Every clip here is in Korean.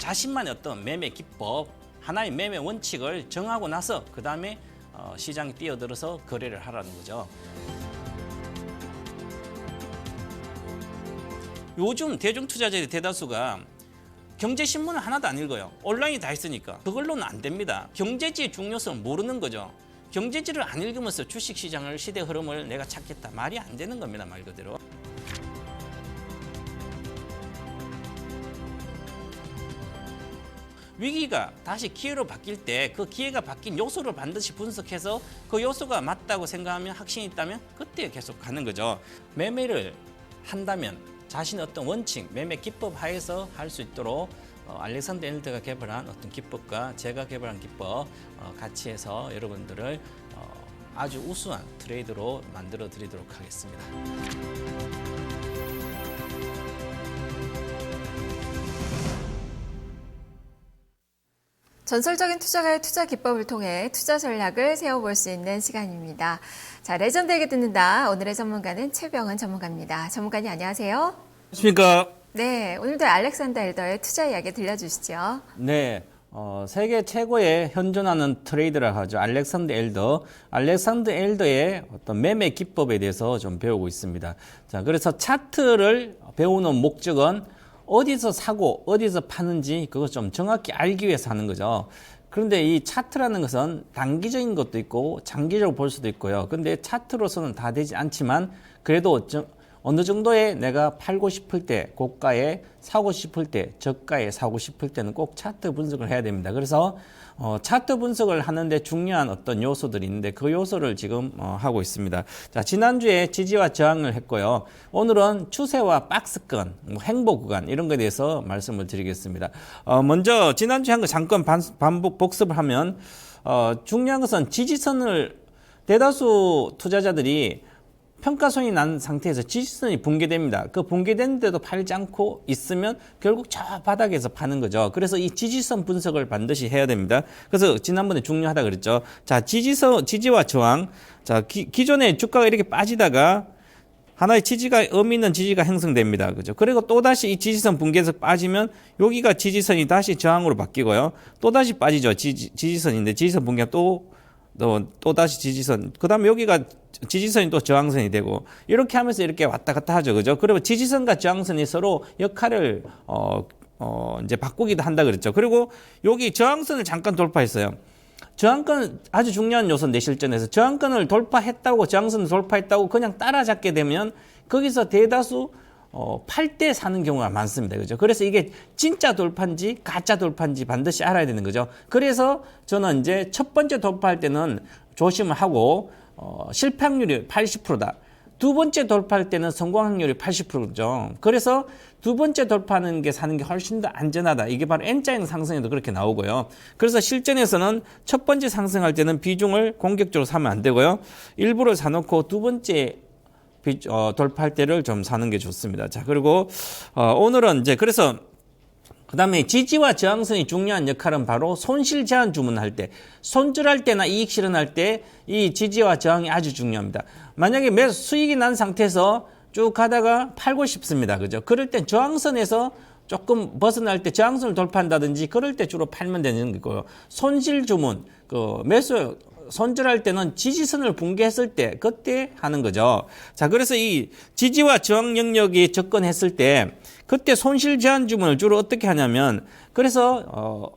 자신만의 어떤 매매 기법, 하나의 매매 원칙을 정하고 나서 그 다음에 시장에 뛰어들어서 거래를 하라는 거죠. 요즘 대중투자자의 대다수가 경제신문을 하나도 안 읽어요. 온라인이 다 있으니까. 그걸로는 안 됩니다. 경제지의 중요성을 모르는 거죠. 경제지를 안 읽으면서 주식시장을 시대 흐름을 내가 찾겠다. 말이 안 되는 겁니다. 말 그대로. 위기가 다시 기회로 바뀔 때 그 기회가 바뀐 요소를 반드시 분석해서 그 요소가 맞다고 생각하면 확신이 있다면 그때 계속 가는 거죠. 매매를 한다면 자신의 어떤 원칙, 매매 기법 하에서 할 수 있도록 알렉산더 엘더가 개발한 어떤 기법과 제가 개발한 기법 같이 해서 여러분들을 아주 우수한 트레이드로 만들어 드리도록 하겠습니다. 전설적인 투자가의 투자 기법을 통해 투자 전략을 세워볼 수 있는 시간입니다. 자, 레전드에게 듣는다. 오늘의 전문가는 최병은 전문가입니다. 전문가님 안녕하세요. 안녕하십니까? 네, 오늘도 알렉산더 엘더의 투자 이야기 들려주시죠. 네, 세계 최고의 현존하는 트레이더라 하죠. 알렉산더 엘더. 알렉산더 엘더의 어떤 매매 기법에 대해서 좀 배우고 있습니다. 자, 그래서 차트를 배우는 목적은 어디서 사고 어디서 파는지 그거 좀 정확히 알기 위해서 하는 거죠. 그런데 이 차트라는 것은 단기적인 것도 있고 장기적으로 볼 수도 있고요. 근데 차트로서는 다 되지 않지만 그래도 어느 정도의 내가 팔고 싶을 때 고가에 사고 싶을 때 저가에 사고 싶을 때는 꼭 차트 분석을 해야 됩니다. 그래서 차트 분석을 하는데 중요한 어떤 요소들이 있는데 그 요소를 지금 하고 있습니다. 자, 지난주에 지지와 저항을 했고요. 오늘은 추세와 박스권, 행보 구간 이런 거에 대해서 말씀을 드리겠습니다. 먼저 지난주에 한 거 잠깐 반복 복습을 하면 중요한 것은 지지선을 대다수 투자자들이 평가손이 난 상태에서 지지선이 붕괴됩니다. 그 붕괴됐는데도 팔지 않고 있으면 결국 저 바닥에서 파는 거죠. 그래서 이 지지선 분석을 반드시 해야 됩니다. 그래서 지난번에 중요하다 그랬죠. 자, 지지와 저항. 자, 기존에 주가가 이렇게 빠지다가 하나의 의미 있는 지지가 형성됩니다. 그죠? 그리고 또다시 이 지지선 붕괴에서 빠지면 여기가 지지선이 다시 저항으로 바뀌고요. 또다시 빠지죠. 지지선인데 지지선 붕괴가 또다시 지지선. 그 다음에 여기가 지지선이 또 저항선이 되고 이렇게 하면서 이렇게 왔다 갔다 하죠. 그죠? 그리고 지지선과 저항선이 서로 역할을 이제 바꾸기도 한다 그랬죠. 그리고 여기 저항선을 잠깐 돌파했어요. 저항권 아주 중요한 요소인데 실전에서 저항권을 돌파했다고 저항선을 돌파했다고 그냥 따라잡게 되면 거기서 대다수 팔 때 사는 경우가 많습니다. 그죠? 그래서 이게 진짜 돌파인지 가짜 돌파인지 반드시 알아야 되는 거죠. 그래서 저는 이제 첫 번째 돌파할 때는 조심을 하고 실패 확률이 80%다. 두 번째 돌파할 때는 성공 확률이 80%죠. 그래서 두 번째 돌파하는 게 사는 게 훨씬 더 안전하다. 이게 바로 N자형 상승에도 그렇게 나오고요. 그래서 실전에서는 첫 번째 상승할 때는 비중을 공격적으로 사면 안 되고요. 일부러 사놓고 두 번째 돌파할 때를 좀 사는 게 좋습니다. 자, 그리고 오늘은 이제 그래서 그 다음에 지지와 저항선이 중요한 역할은 바로 손실 제한 주문할 때, 손절할 때나 이익 실현할 때 이 지지와 저항이 아주 중요합니다. 만약에 매수 수익이 난 상태에서 쭉 가다가 팔고 싶습니다. 그죠? 그럴 땐 저항선에서 조금 벗어날 때 저항선을 돌파한다든지 그럴 때 주로 팔면 되는 거고요. 손실 주문, 매수 손절할 때는 지지선을 붕괴했을 때 그때 하는 거죠. 자, 그래서 이 지지와 저항 영역이 접근했을 때 그때 손실 제한 주문을 주로 어떻게 하냐면 그래서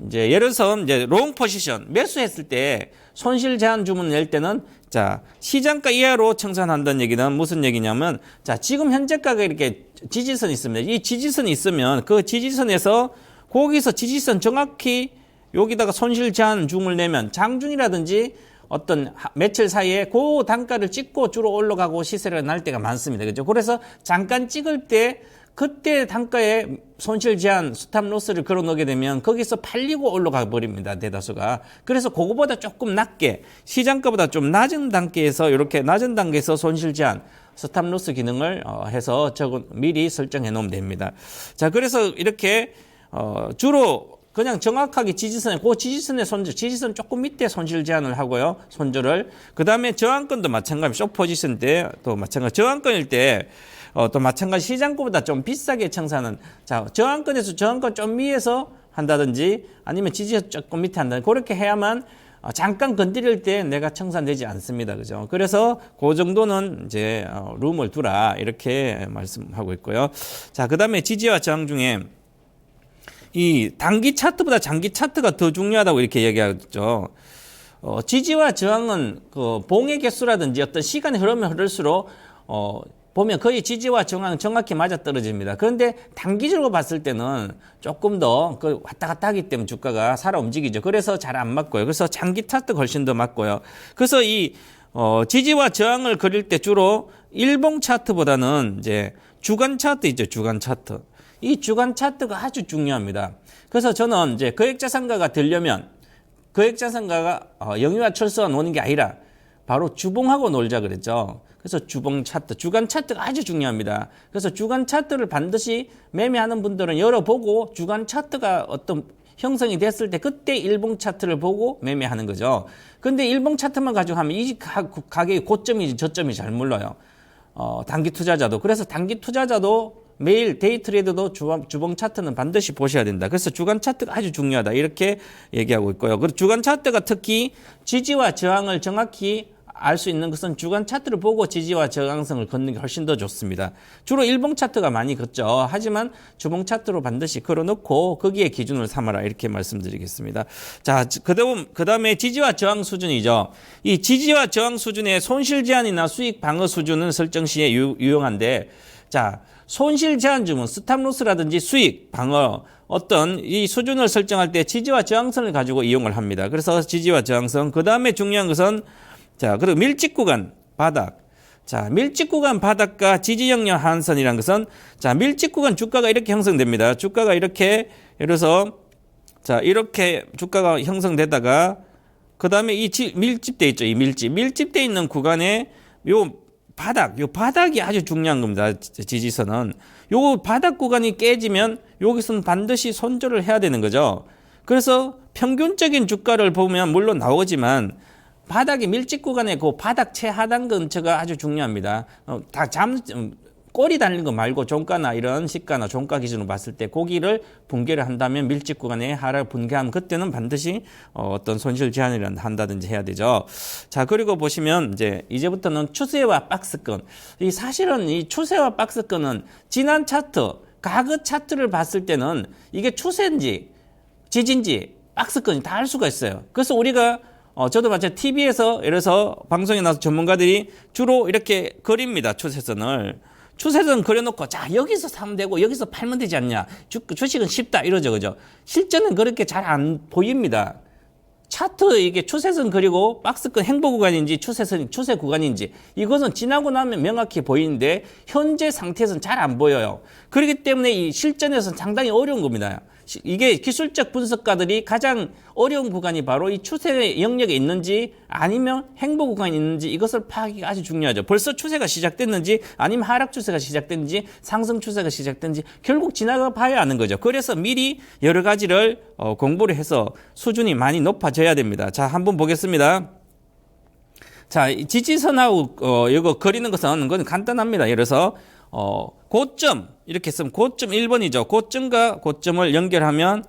이제 예를 들어서 이제 롱 포지션 매수했을 때 손실 제한 주문을 낼 때는 자, 시장가 이하로 청산한다는 얘기는 무슨 얘기냐면 자, 지금 현재가가 이렇게 지지선이 있습니다. 이 지지선이 있으면 그 지지선에서 거기서 지지선 정확히 여기다가 손실 제한 줌을 내면 장중이라든지 어떤 며칠 사이에 그 단가를 찍고 주로 올라가고 시세를 날 때가 많습니다. 그죠? 그래서 잠깐 찍을 때 그때 단가에 손실 제한 스탑 로스를 걸어 놓게 되면 거기서 팔리고 올라가 버립니다. 대다수가. 그래서 그거보다 조금 낮게 시장가보다 좀 낮은 단계에서 이렇게 낮은 단계에서 손실 제한 스탑 로스 기능을 해서 미리 설정해 놓으면 됩니다. 자, 그래서 이렇게 주로 그냥 정확하게 그 지지선의 손절, 지지선 조금 밑에 손실 제한을 하고요. 손절을. 그 다음에 저항권도 마찬가지, 숏 포지션 때 또 마찬가지, 저항권일 때 또 마찬가지 시장권보다 좀 비싸게 청산은, 자, 저항권에서 저항권 좀 위에서 한다든지 아니면 지지선 조금 밑에 한다든지 그렇게 해야만 잠깐 건드릴 때 내가 청산되지 않습니다. 그죠? 그래서 그 정도는 이제 룸을 두라 이렇게 말씀하고 있고요. 자, 그 다음에 지지와 저항 중에 이 단기 차트보다 장기 차트가 더 중요하다고 이렇게 얘기하죠. 지지와 저항은 그 봉의 개수라든지 어떤 시간의 흐름이 흐를수록 보면 거의 지지와 저항은 정확히 맞아떨어집니다. 그런데 단기적으로 봤을 때는 조금 더 왔다 갔다 하기 때문에 주가가 살아 움직이죠. 그래서 잘 안 맞고요. 그래서 장기 차트가 훨씬 더 맞고요. 그래서 이 지지와 저항을 그릴 때 주로 일봉 차트보다는 이제 주간 차트 있죠. 주간 차트. 이 주간 차트가 아주 중요합니다. 그래서 저는 이제 거액자산가가 되려면 거액자산가가 영유아 철수가 노는 게 아니라 바로 주봉하고 놀자 그랬죠. 그래서 주봉 차트, 주간 차트가 아주 중요합니다. 그래서 주간 차트를 반드시 매매하는 분들은 열어보고 주간 차트가 어떤 형성이 됐을 때 그때 일봉 차트를 보고 매매하는 거죠. 근데 일봉 차트만 가지고 하면 이 가격이 고점인지 저점이 잘 몰라요. 단기 투자자도. 그래서 단기 투자자도 매일 데이 트레이드도 주봉 차트는 반드시 보셔야 된다. 그래서 주간 차트가 아주 중요하다. 이렇게 얘기하고 있고요. 그리고 주간 차트가 특히 지지와 저항을 정확히 알 수 있는 것은 주간 차트를 보고 지지와 저항성을 걷는 게 훨씬 더 좋습니다. 주로 일봉 차트가 많이 걷죠. 하지만 주봉 차트로 반드시 걸어놓고 거기에 기준을 삼아라 이렇게 말씀드리겠습니다. 자, 그 다음에 지지와 저항 수준이죠. 이 지지와 저항 수준의 손실 제한이나 수익 방어 수준은 설정 시에 유용한데, 자, 손실 제한 주문, 스탑로스라든지 수익 방어 어떤 이 수준을 설정할 때 지지와 저항선을 가지고 이용을 합니다. 그래서 지지와 저항선. 그 다음에 중요한 것은 자, 그리고 밀집 구간 바닥. 자, 밀집 구간 바닥과 지지 영역 하한선이라는 것은 자, 밀집 구간 주가가 이렇게 형성됩니다. 주가가 이렇게 예를 들어서 자, 이렇게 주가가 형성되다가 그다음에 이 밀집돼 있죠. 이 밀집돼 있는 구간에 요 바닥이 아주 중요한 겁니다. 지지선은 요 바닥 구간이 깨지면 여기서는 반드시 손절을 해야 되는 거죠. 그래서 평균적인 주가를 보면 물론 나오지만 바닥의 밀집 구간의 그 바닥 최하단 근처가 아주 중요합니다. 꼬리 달린 거 말고 종가나 이런 시가나 종가 기준으로 봤을 때 고기를 붕괴를 한다면 밀집 구간에 하락 분괴하면 그때는 반드시 어떤 손실 제한을 한다든지 해야 되죠. 자, 그리고 보시면 이제부터는 추세와 박스권. 사실은 이 추세와 박스권은 지난 차트, 과거 차트를 봤을 때는 이게 추세인지 지진지 박스권이 다 알 수가 있어요. 그래서 우리가 저도 마찬가지 TV에서 예를 들어서 방송에 나와서 전문가들이 주로 이렇게 그립니다. 추세선을. 추세선 그려놓고 자 여기서 사면 되고 여기서 팔면 되지 않냐. 주식은 쉽다 이러죠. 그죠? 실제는 그렇게 잘 안 보입니다. 차트 이게 추세선 그리고 박스권 행보 구간인지 추세 구간인지 이것은 지나고 나면 명확히 보이는데 현재 상태에서는 잘 안 보여요. 그렇기 때문에 이 실전에서는 상당히 어려운 겁니다. 이게 기술적 분석가들이 가장 어려운 구간이 바로 이 추세 영역에 있는지 아니면 행보 구간이 있는지 이것을 파악하기가 아주 중요하죠. 벌써 추세가 시작됐는지 아니면 하락 추세가 시작됐는지 상승 추세가 시작됐는지 결국 지나가 봐야 하는 거죠. 그래서 미리 여러 가지를 공부를 해서 수준이 많이 높아져야 됩니다. 자, 한번 보겠습니다. 자, 지지선하고 이거 그리는 것은 그건 간단합니다. 예를 들어서 고점 이렇게 쓰면 고점 1번이죠. 고점과 고점을 연결하면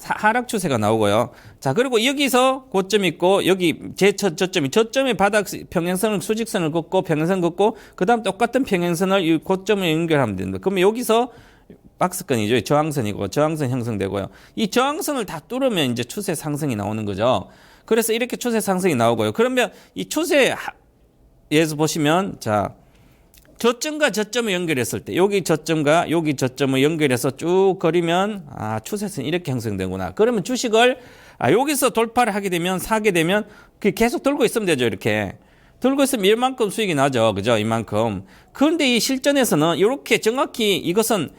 하락 추세가 나오고요. 자, 그리고 여기서 고점 있고 여기 저점의 바닥 평행선을 수직선을 긋고 평행선 긋고 그다음 똑같은 평행선을 이 고점에 연결하면 됩니다. 그러면 여기서 박스권이죠. 저항선이고 저항선 형성되고요. 이 저항선을 다 뚫으면 이제 추세 상승이 나오는 거죠. 그래서 이렇게 추세 상승이 나오고요. 그러면 이 추세에서 보시면 자, 저점과 저점을 연결했을 때 여기 저점과 여기 저점을 연결해서 쭉 그리면 추세선이 이렇게 형성되구나. 그러면 주식을 여기서 돌파를 하게 되면 사게 되면 계속 들고 있으면 되죠. 이렇게 들고 있으면 이만큼 수익이 나죠. 그죠? 이만큼. 그런데 이 실전에서는 이렇게 정확히 이것은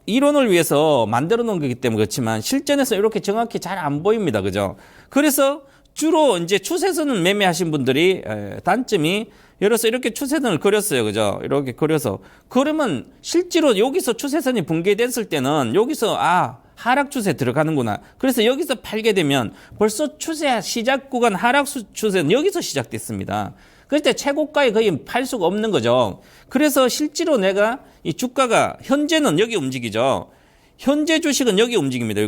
이론을 위해서 만들어 놓은 거기 때문에 그렇지만 실전에서 이렇게 정확히 잘 안 보입니다. 그죠? 그래서 주로 이제 추세선을 매매하신 분들이 단점이 예를 들어서 이렇게 추세선을 그렸어요. 그죠? 이렇게 그려서. 그러면 실제로 여기서 추세선이 붕괴됐을 때는 여기서 하락 추세 들어가는구나. 그래서 여기서 팔게 되면 벌써 추세 시작 구간 하락 추세는 여기서 시작됐습니다. 그때 최고가에 거의 팔 수가 없는 거죠. 그래서 실제로 내가 이 주가가 현재는 여기 움직이죠. 현재 주식은 여기 움직입니다.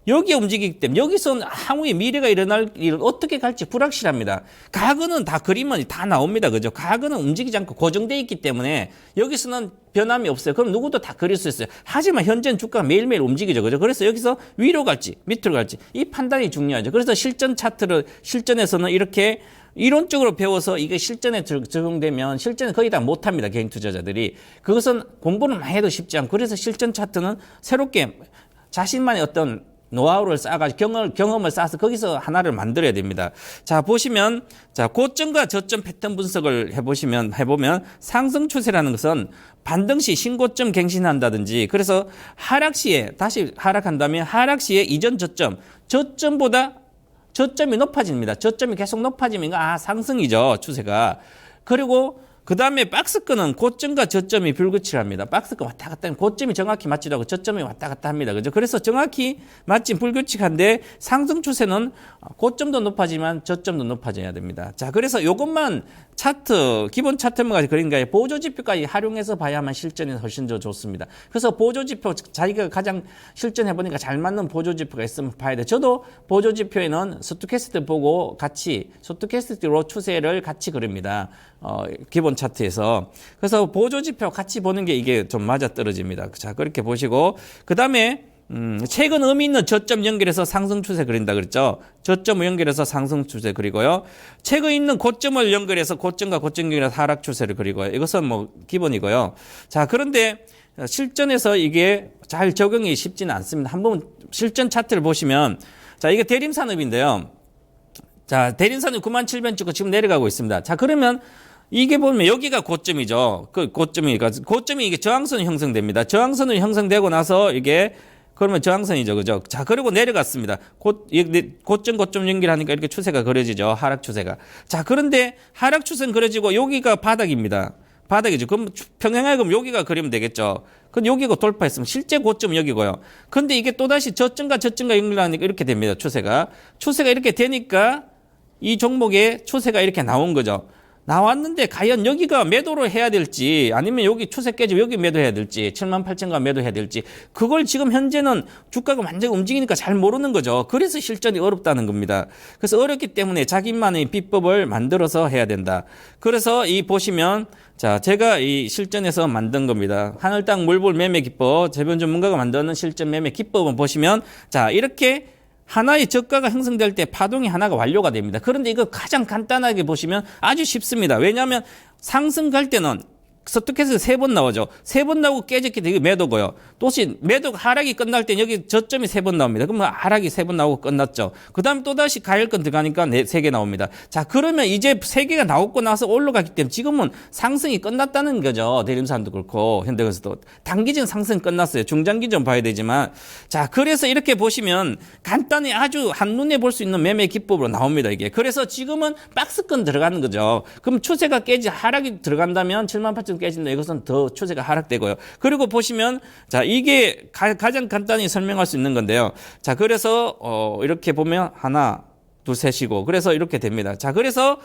여기에 움직이기 때문에 여기서 향후에 미래가 일어날 일은 어떻게 갈지 불확실합니다. 과거는 다 그림은 다 나옵니다. 그죠? 과거는 움직이지 않고 고정되어 있기 때문에 여기서는 변함이 없어요. 그럼 누구도 다 그릴 수 있어요. 하지만 현재는 주가가 매일매일 움직이죠. 그죠? 그래서 여기서 위로 갈지 밑으로 갈지 이 판단이 중요하죠. 그래서 실전에서는 이렇게 이론적으로 배워서 이게 실전에 적용되면 실전에 거의 다 못합니다. 개인 투자자들이. 그것은 공부는 많이 해도 쉽지 않고 그래서 실전 차트는 새롭게 자신만의 어떤 노하우를 쌓아가지고 경험을 쌓아서 거기서 하나를 만들어야 됩니다. 자, 보시면, 자, 고점과 저점 패턴 분석을 해보면 상승 추세라는 것은 반등 시 신고점 갱신한다든지 그래서 하락 시에, 다시 하락한다면 하락 시에 이전 저점보다 저점이 높아집니다. 저점이 계속 높아지면 상승이죠, 추세가. 그리고 그 다음에 박스권은 고점과 저점이 불규칙합니다. 박스권 왔다 갔다 하면 고점이 정확히 맞지도 않고 저점이 왔다 갔다 합니다. 그죠? 그래서 정확히 맞진 불규칙한데 상승 추세는 고점도 높아지만 저점도 높아져야 됩니다. 자, 그래서 이것만 기본 차트만 그린 거에 보조지표까지 활용해서 봐야만 실전이 훨씬 더 좋습니다. 그래서 보조지표, 자기가 가장 실전해보니까 잘 맞는 보조지표가 있으면 봐야 돼. 저도 보조지표에는 스토캐스트 보고 스토캐스트로 추세를 같이 그립니다. 기본 차트에서. 그래서 보조지표 같이 보는 게 이게 좀 맞아떨어집니다. 자, 그렇게 보시고. 그 다음에 최근 의미 있는 저점 연결해서 상승 추세 그린다 그랬죠. 저점을 연결해서 상승 추세 그리고요. 최근 있는 고점을 연결해서 고점과 고점 연결해서 하락 추세를 그리고요. 이것은 뭐 기본이고요. 자, 그런데 실전에서 이게 잘 적용이 쉽지는 않습니다. 한번 실전 차트를 보시면 자, 이게 대림산업인데요. 자, 대림산업 97,000 찍고 지금 내려가고 있습니다. 자, 그러면 이게 보면 여기가 고점이죠. 고점이 이게 저항선이 형성됩니다. 저항선이 형성되고 나서 이게 그러면 저항선이죠. 그죠? 자, 그리고 내려갔습니다. 고점 연결하니까 이렇게 추세가 그려지죠. 하락 추세가. 자, 그런데 하락 추세는 그려지고 여기가 바닥입니다. 바닥이죠. 그럼 평행하게 여기가 그리면 되겠죠. 그럼 여기가 돌파했으면 실제 고점은 여기고요. 근데 이게 또다시 저점과 연결하니까 이렇게 됩니다. 추세가 이렇게 되니까 이 종목의 추세가 이렇게 나온 거죠. 나왔는데 과연 여기가 매도를 해야 될지 아니면 여기 추세 깨지고 여기 매도해야 될지 78,000가 매도해야 될지 그걸 지금 현재는 주가가 완전히 움직이니까 잘 모르는 거죠. 그래서 실전이 어렵다는 겁니다. 그래서 어렵기 때문에 자기만의 비법을 만들어서 해야 된다. 그래서 이 보시면 자, 제가 이 실전에서 만든 겁니다. 하늘땅 물볼 매매 기법 재변 전문가가 만드는 실전 매매 기법을 보시면 자, 이렇게 하나의 저가가 형성될 때 파동이 하나가 완료가 됩니다. 그런데 이거 가장 간단하게 보시면 아주 쉽습니다. 왜냐하면 상승 갈 때는 스토캐스트 3번 나오죠. 3번 나오고 깨졌기 때문에 매도고요. 또시 매도 하락이 끝날 때 여기 저점이 3번 나옵니다. 그러면 하락이 3번 나오고 끝났죠. 그 다음에 또다시 가열권 들어가니까 3개 나옵니다. 자, 그러면 이제 3개가 나오고 나서 올라가기 때문에 지금은 상승이 끝났다는 거죠. 대림산도 그렇고 현대건설도 단기적인 상승 끝났어요. 중장기 좀 봐야 되지만 자, 그래서 이렇게 보시면 간단히 아주 한눈에 볼 수 있는 매매 기법으로 나옵니다. 이게. 그래서 지금은 박스권 들어가는 거죠. 그럼 추세가 하락이 들어간다면 78,000 깨진다. 이것은 더 추세가 하락되고요. 그리고 보시면 자, 이게 가장 간단히 설명할 수 있는 건데요. 자, 그래서 이렇게 보면 하나, 둘, 셋이고 그래서 이렇게 됩니다. 자, 그래서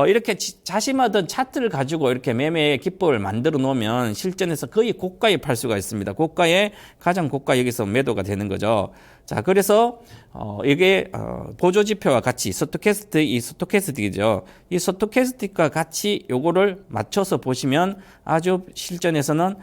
이렇게 자신마다 차트를 가지고 이렇게 매매의 기법을 만들어 놓으면 실전에서 거의 고가에 팔 수가 있습니다. 가장 고가 여기서 매도가 되는 거죠. 자, 그래서 이게 보조지표와 같이 스토캐스틱이죠. 이 스토캐스틱과 같이 요거를 맞춰서 보시면 아주 실전에서는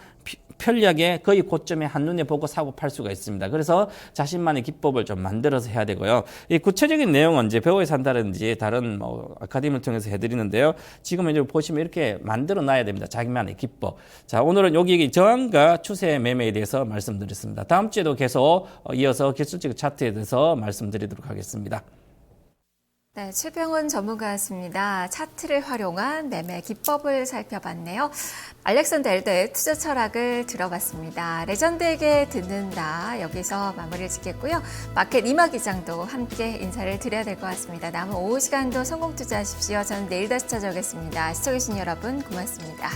편리하게 거의 고점에 한눈에 보고 사고 팔 수가 있습니다. 그래서 자신만의 기법을 좀 만들어서 해야 되고요. 이 구체적인 내용은 이제 배워서 한다든지 다른 아카데미를 통해서 해드리는데요. 지금 이제 보시면 이렇게 만들어 놔야 됩니다. 자기만의 기법. 자, 오늘은 여기 저항과 추세 매매에 대해서 말씀드렸습니다. 다음 주에도 계속 이어서 기술적 차트에 대해서 말씀드리도록 하겠습니다. 네, 최병훈 전문가였습니다. 차트를 활용한 매매 기법을 살펴봤네요. 알렉산더 엘더의 투자 철학을 들어봤습니다. 레전드에게 듣는다. 여기서 마무리를 짓겠고요. 마켓 이마 기장도 함께 인사를 드려야 될 것 같습니다. 남은 오후 시간도 성공 투자하십시오. 저는 내일 다시 찾아오겠습니다. 시청해주신 여러분 고맙습니다.